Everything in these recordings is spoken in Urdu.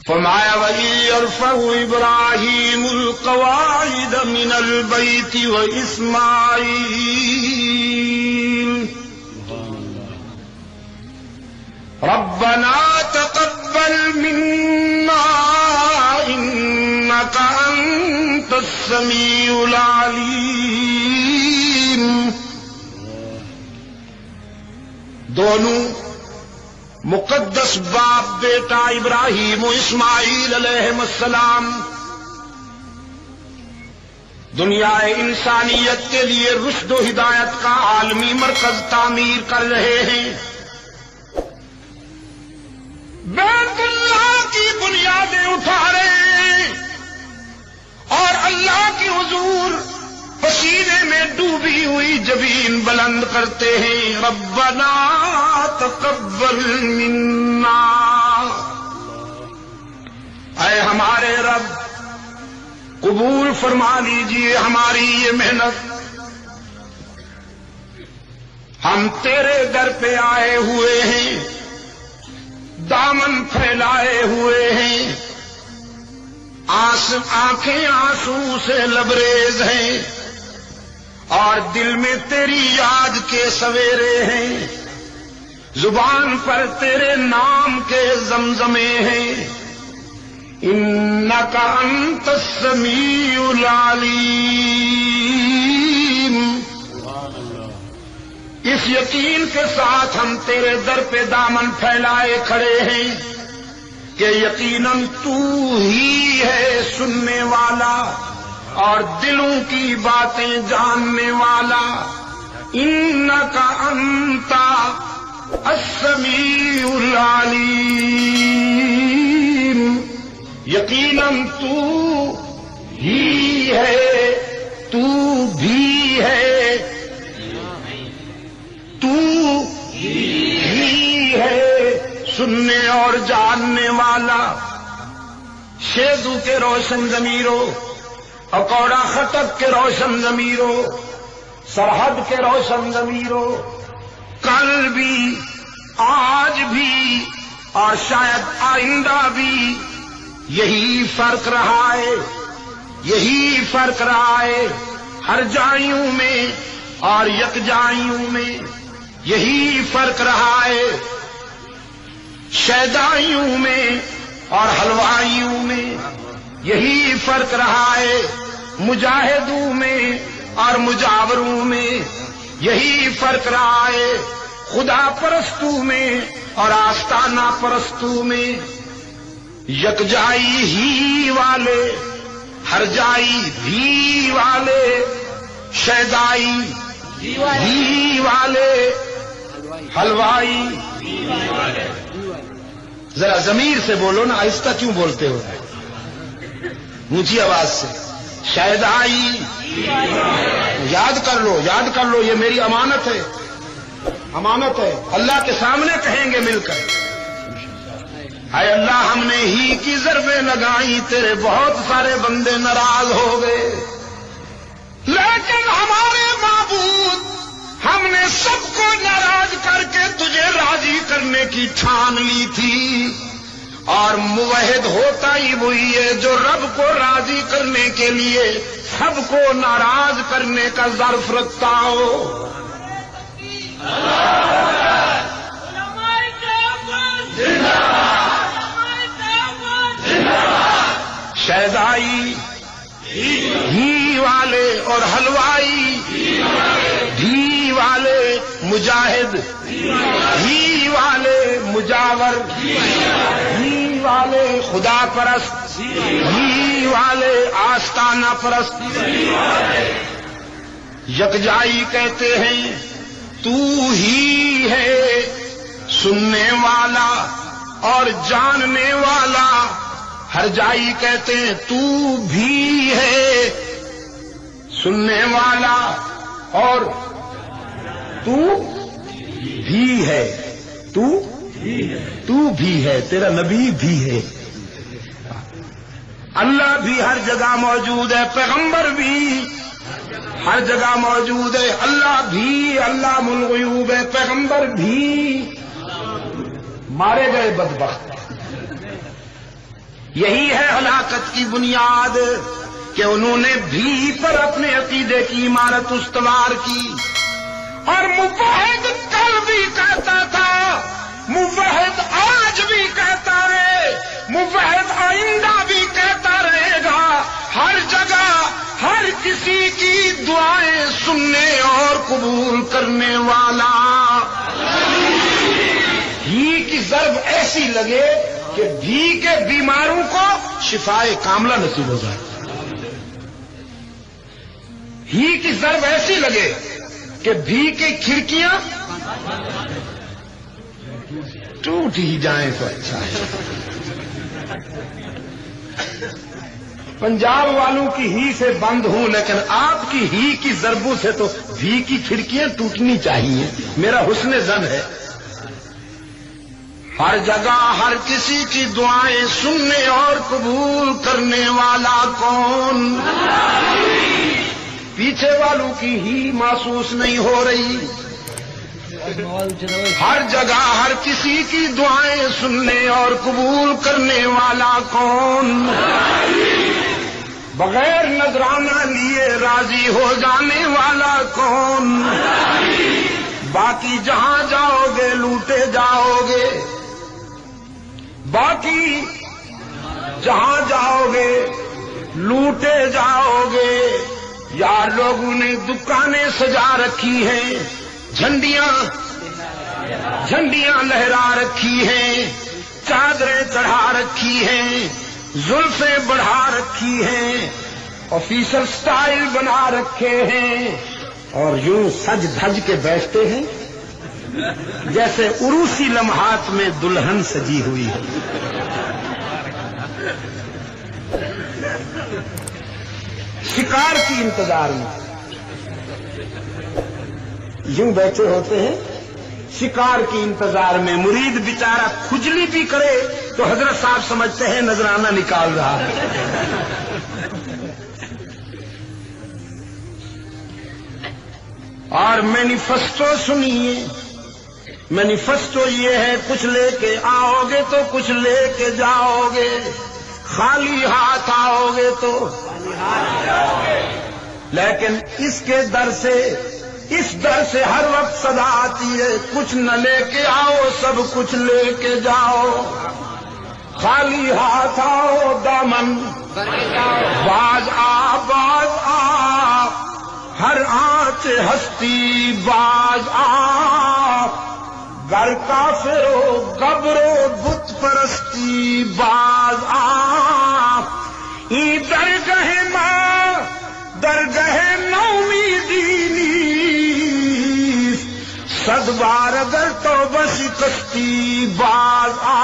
فرمایا وَإِذْ يَرْفَعُ إِبْرَاهِيمُ الْقَوَاعِدَ مِنَ الْبَيْتِ وَإِسْمَاعِيلُ رَبَّنَا تَقَبَّلْ مِنَّا إِنَّكَ أَنْتَ السَّمِيعُ الْعَلِيمُ۔ دونوں مقدس باپ بیٹا ابراہیم و اسماعیل علیہ السلام دنیا انسانیت کے لیے رشد و ہدایت کا عالمی مرکز تعمیر کر رہے ہیں۔ بیت اللہ کی بنیادیں اٹھا رہے ہیں اور اللہ کے حضور پسینے میں ڈوبی ہوئی جبین بلند کرتے ہیں، ربنا تقبل منا، اے ہمارے رب قبول فرما لیجئے ہماری یہ محنت، ہم تیرے در پہ آئے ہوئے ہیں، دامن پھیلائے ہوئے ہیں، آنکھیں آنسو سے لبریز ہیں اور دل میں تیری یاد کے سویرے ہیں، زبان پر تیرے نام کے زمزمے ہیں، انک انت السمیع العلیم۔ اس یقین کے ساتھ ہم تیرے در پہ دامن پھیلائے کھڑے ہیں کہ یقیناً تو ہی ہے سننے والا اور دلوں کی باتیں جاننے والا، انک انت السمیع العلیم، یقیناً تو ہی ہے، تو بھی ہے، تو ہی ہے سننے اور جاننے والا۔ شیدو کے روشن ضمیروں، اکوڑا خطب کے روشن ضمیروں، سرحد کے روشن ضمیروں، کل بھی آج بھی اور شاید آئندہ بھی یہی فرق رہا ہے، یہی فرق رہا ہے، ہر جائیوں میں اور یکجائیوں میں یہی فرق رہا ہے، شیدائیوں میں اور حلوائیوں میں یہی فرق رہا ہے، مجاہدوں میں اور مجاوروں میں یہی فرق رہا ہے، خدا پرستوں میں اور آستانہ پرستوں میں، یکجائی ہی والے، ہر جائی بھی والے، شیدائی ہی والے، حلوائی ذرا ضمیر سے بولو نا، آہستہ کیوں بولتے ہو؟ اونچی آواز سے، شیدائی، یاد کر لو، یاد کر لو، یہ میری امانت ہے، امانت ہے، اللہ کے سامنے کہیں گے مل کر، اے اللہ ہم نے ہی کی ضربیں لگائیں، تیرے بہت سارے بندے ناراض ہو گئے، لیکن ہمارے معبود ہم نے سب کو ناراض کر کے تجھے راضی کرنے کی ٹھان لی تھی، اور موحد ہوتا ہی وہی ہے جو رب کو راضی کرنے کے لیے سب کو ناراض کرنے کا ظرف رکھتا ہو۔ شیدائی گھی والے اور حلوائی گھی والے، مجاہد گھی والے، مجاور گھی والے، خدا پرست گھی والے، آستانہ پرست، یکجائی کہتے ہیں تو ہی ہے سننے والا اور جاننے والا، ہر جائی کہتے ہیں تو بھی ہے سننے والا اور تو بھی ہے، تو بھی ہے، تیرا نبی بھی ہے، اللہ بھی ہر جگہ موجود ہے، پیغمبر بھی ہر جگہ موجود ہے، اللہ بھی علام الغیوب ہے، پیغمبر بھی، مارے گئے بدبخت یہی ہے ہلاکت کی بنیاد کہ انہوں نے بھی پر اپنے عقیدے کی عمارت استوار کی. اور موحد کل بھی کہتا تھا، موحد آج بھی کہتا رہے، موحد آئندہ بھی کہتا رہے گا، ہر جگہ ہر کسی کی دعائیں سننے اور قبول کرنے والا. ہی کی ضرب ایسی لگے کہ بھی کے بیماروں کو شفائے کاملہ نصیب ہو جائے. ہی کی ضرب ایسی لگے کہ بھی کی کھڑکیاں ٹوٹ ہی جائیں تو اچھا ہے. پنجاب والوں کی ہی سے بند ہوں، لیکن آپ کی ہی کی ضربوں سے تو بھی کی کھڑکیاں ٹوٹنی چاہیے، میرا حسن ظن ہے. ہر جگہ ہر کسی کی دعائیں سننے اور قبول کرنے والا کون؟ پیچھے والوں کی ہی محسوس نہیں ہو رہی. ہر جگہ ہر کسی کی دعائیں سننے اور قبول کرنے والا کون؟ بغیر نذرانہ لیے راضی ہو جانے والا کون؟ باقی جہاں جاؤ گے لوٹے جاؤ گے، باقی جہاں جاؤ گے لوٹے جاؤ گے. یار لوگوں نے دکانیں سجا رکھی ہیں، جھنڈیاں لہرا رکھی ہیں، چادریں چڑھا رکھی ہیں، زلفیں بڑھا رکھی ہیں، آفیشل سٹائل بنا رکھے ہیں، اور یوں سج دھج کے بیٹھتے ہیں جیسے عروسی لمحات میں دلہن سجی ہوئی ہے. شکار کی انتظار میں یوں بیٹھے ہوتے ہیں، شکار کی انتظار میں. مرید بیچارہ کھجلی بھی کرے تو حضرت صاحب سمجھتے ہیں نذرانہ نکال رہا ہے. اور مینیفیسٹو سنیے. مینیفیسٹو یہ ہے، کچھ لے کے آؤ گے تو کچھ لے کے جاؤ گے، خالی ہاتھ آؤ گے تو. لیکن اس کے در سے، اس در سے ہر وقت صدا آتی ہے، کچھ نہ لے کے آؤ سب کچھ لے کے جاؤ. خالی ہاتھ آؤ دامن باز آ، ہر آنچ ہستی باز آ. گر کافر و گبر و بت پرستی باز آ. ای درگہ ماں درگہ نومیدی نیست، صد بار اگر توبہ شکستی باز آ.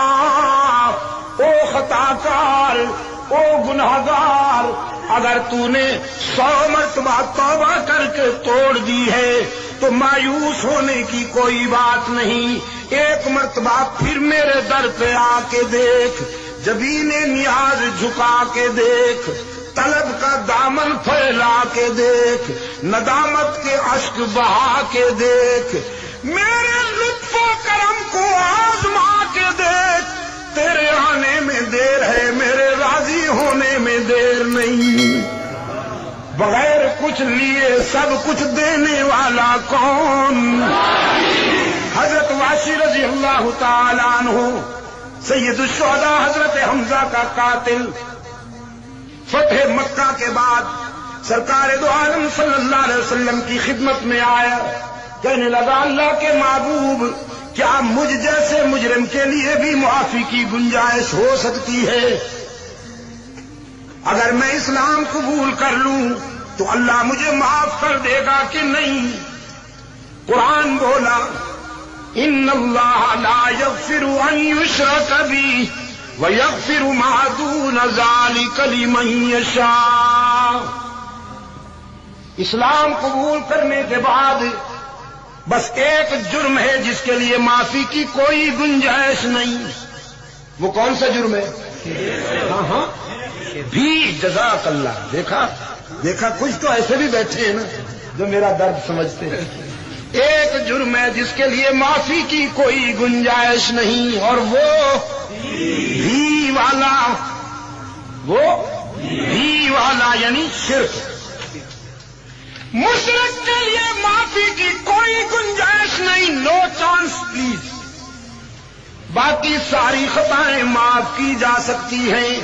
او خطا کار، او گناہگار، اگر تو نے 100 مرتبہ توبہ کر کے توڑ دی ہے تو مایوس ہونے کی کوئی بات نہیں. ایک مرتبہ پھر میرے در پہ آ کے دیکھ، جبین نیاز جھکا کے دیکھ، طلب کا دامن پھیلا کے دیکھ، ندامت کے اشک بہا کے دیکھ، میرے لطف و کرم کو آزما کے دیکھ. تیرے آنے میں دیر ہے، میرے راضی ہونے میں دیر نہیں. بغیر کچھ لیے سب کچھ دینے والا کون؟ حضرت واشی رضی اللہ تعالیٰ عنہ، سید الشہداء حضرت حمزہ کا قاتل، فتح مکہ کے بعد سرکار دو عالم صلی اللہ علیہ وسلم کی خدمت میں آیا. کہنے لگا اللہ کے محبوب، کیا مجھ جیسے مجرم کے لیے بھی معافی کی گنجائش ہو سکتی ہے؟ اگر میں اسلام قبول کر لوں تو اللہ مجھے معاف کر دے گا کہ نہیں؟ قرآن بولا ان اللہ لا یغفر ان یشرک بہ ویغفر ما دون ذلک لمن یشاء. اسلام قبول کرنے کے بعد بس ایک جرم ہے جس کے لیے معافی کی کوئی گنجائش نہیں. وہ کون سا جرم ہے؟ ہاں بھی. جزاک اللہ. دیکھا کچھ تو ایسے بھی بیٹھے ہیں نا جو میرا درد سمجھتے ہیں. ایک جرم ہے جس کے لیے معافی کی کوئی گنجائش نہیں، اور وہ بھی والا وہ بھی والا یعنی شرک. مشرک کے لیے معافی کی کوئی گنجائش نہیں. No chance please. باقی ساری خطائیں معاف کی جا سکتی ہیں.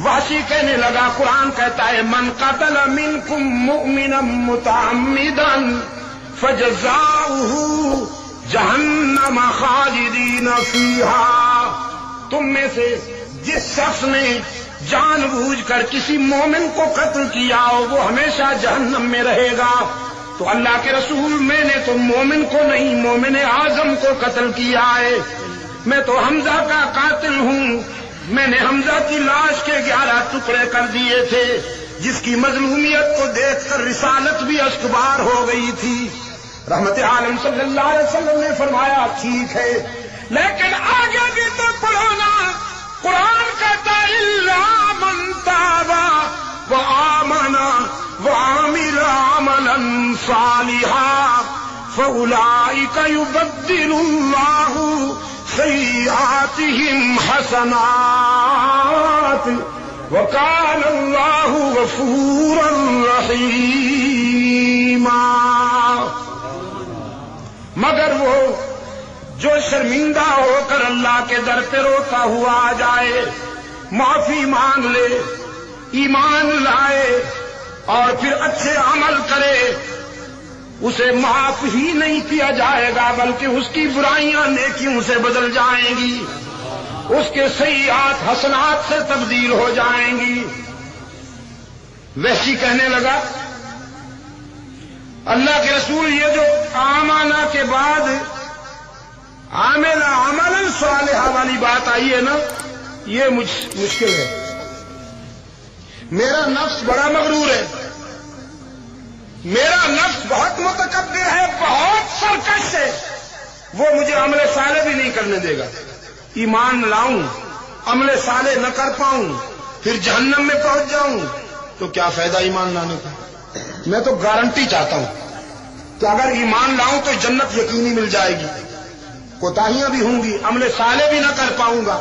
وحشی کہنے لگا قرآن کہتا ہے من قتل منکم مؤمنا متعمدا فجزاؤہ جہنم خالدین فیہا. تم میں سے جس شخص نے جان بوجھ کر کسی مومن کو قتل کیا ہو وہ ہمیشہ جہنم میں رہے گا. تو اللہ کے رسول میں نے تو مومن کو نہیں مومن اعظم کو قتل کیا ہے. میں تو حمزہ کا قاتل ہوں. میں نے حمزہ کی لاش کے 11 ٹکڑے کر دیے تھے جس کی مظلومیت کو دیکھ کر رسالت بھی اشکبار ہو گئی تھی. رحمت عالم صلی اللہ علیہ وسلم نے فرمایا ٹھیک ہے لیکن آگے بھی تو پڑھو نا. قرآن کہتا الا من تاب وآمن وعمل عملا صالحا فاولئک یبدل اللہ سیئاتہم حسنات وکان اللہ غفورا رحیما. مگر وہ جو شرمندہ ہو کر اللہ کے در پہ روتا ہوا آ جائے, معافی مانگ لے, ایمان لائے اور پھر اچھے عمل کرے, اسے معاف ہی نہیں کیا جائے گا بلکہ اس کی برائیاں نیکیوں سے بدل جائیں گی, اس کے سیئات حسنات سے تبدیل ہو جائیں گی. وحشی کہنے لگا اللہ کے رسول یہ جو آمانہ کے بعد عامل عملا صالحا والی بات آئی ہے نا یہ مشکل ہے. میرا نفس بڑا مغرور ہے, میرا نفس بہت متکبر ہے, بہت سرکش ہے, وہ مجھے عمل صالح بھی نہیں کرنے دے گا. ایمان لاؤں عمل صالح نہ کر پاؤں پھر جہنم میں پہنچ جاؤں تو کیا فائدہ ایمان لانے کا. میں تو گارنٹی چاہتا ہوں کہ اگر ایمان لاؤں تو جنت یقینی مل جائے گی. کوتاہیاں بھی ہوں گی, عمل صالح بھی نہ کر پاؤں گا.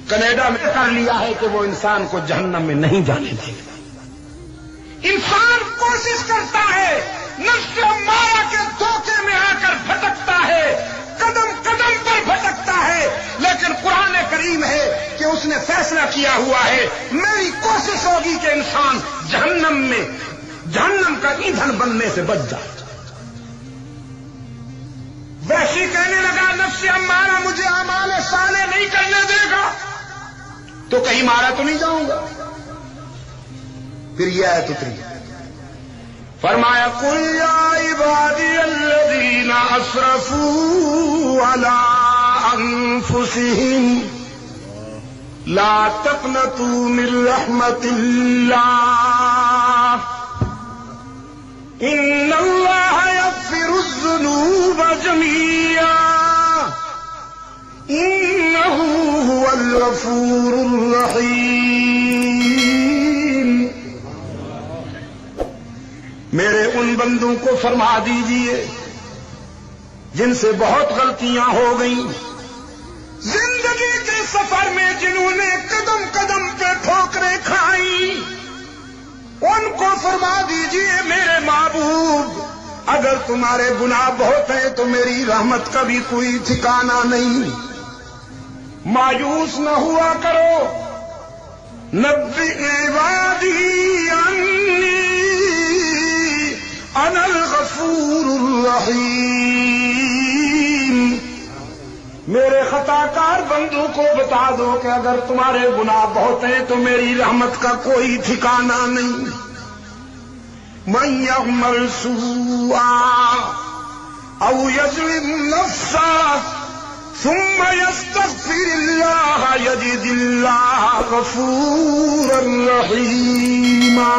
کینیڈا میں کر لیا ہے کہ وہ انسان کو جہنم میں نہیں جانے دے گا. انسان کوشش کرتا ہے, نفس امارہ کے دھوکے میں آ کر بھٹکتا ہے, قدم قدم پر بھٹکتا ہے, لیکن قرآن کریم ہے کہ اس نے فیصلہ کیا ہوا ہے میری کوشش ہوگی کہ انسان جہنم کا ایندھن بننے سے بچ جائے. وحشی کہنے لگا نفس امارہ مجھے اعمال صالح نہیں کرنے دے گا تو کہیں مارا تو نہیں جاؤں گا. پھر یہ آیت اتری, فرمایا قل یا عبادی الذین اسرفوا علی انفسہم لا تقنطوا من رحمت اللہ ان اللہ یغفر الذنوب جميعا انہ هو الغفور الرحیم. میرے ان بندوں کو فرما دیجئے جن سے بہت غلطیاں ہو گئیں زندگی کے سفر میں, جنہوں نے قدم قدم پہ ٹھوکریں کھائیں, ان کو فرما دیجئے میرے محبوب اگر تمہارے گناہ بہت ہیں تو میری رحمت کا بھی کوئی ٹھکانہ نہیں. مایوس نہ ہوا کرو. نبئ عبادی انی انا الغفور الرحیم. میرے خطا کار بندوں کو بتا دو کہ اگر تمہارے گناہ بہت ہیں تو میری رحمت کا کوئی ٹھکانہ نہیں. من یعمل سوءا او یظلم نفسا ثم یستغفر اللہ یجد اللہ غفورا رحیما.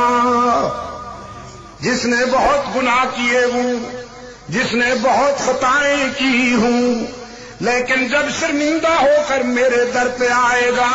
جس نے بہت گناہ کیے ہوں, جس نے بہت خطائیں کی ہوں, لیکن جب شرمندہ ہو کر میرے در پہ آئے گا